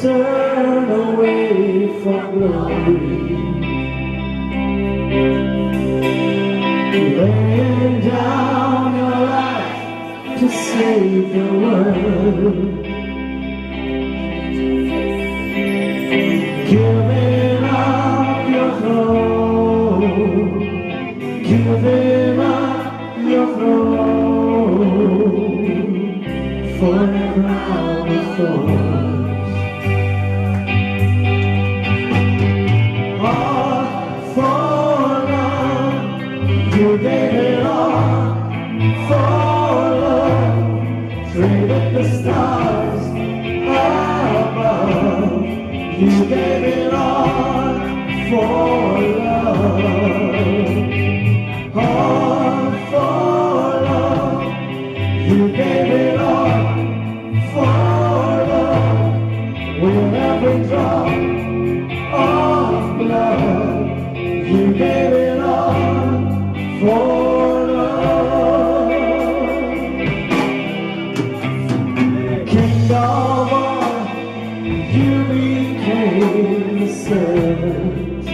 turn away from glory, laying down your life to save the world, giving up your throne, giving up your throne for a crown of thorns. You gave it all for love, traded the stars above. You gave it all for love, all for love. You gave it all for love, with every drop of blood. You gave it all for love. King of all, you became the servant,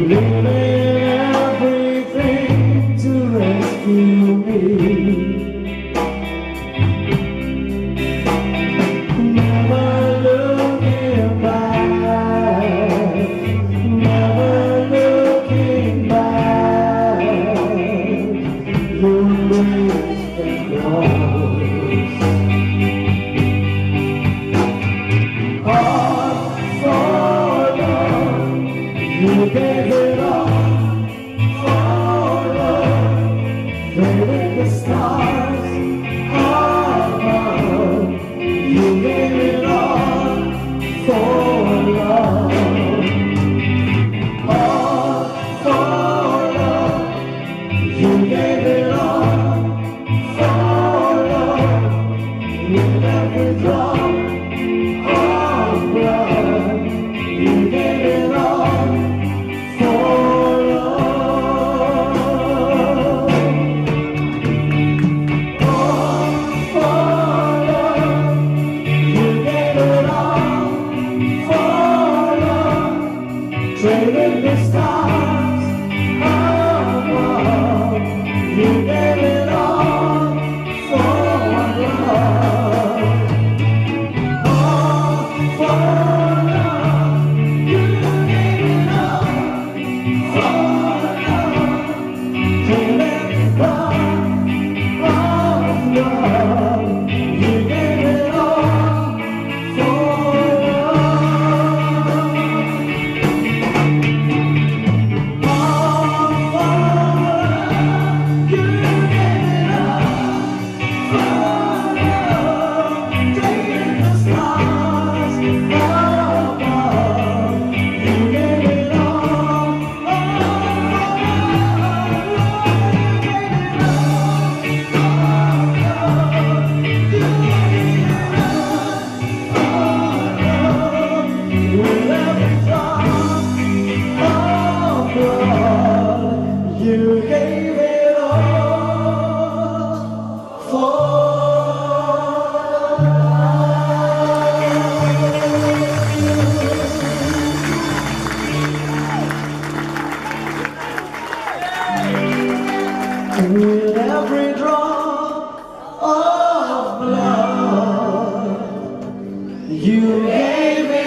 leaving everything to rescue me. Never looking back, never looking back. You raised the cross, all for love. You gave it all for love, created the stars above. You gave it all for love, all for love. You gave it all for love, with every drop of blood. You gave it all for love, all for love. You gave it all for love, traded the stars above. You gave it all for love, all for love. You gave it all for love, traded the stars above. You gave it all for love, all for love. You gave it all for love, traded the stars above. You gave it all with every drop of blood. You gave it all for with every drop of blood. You gave it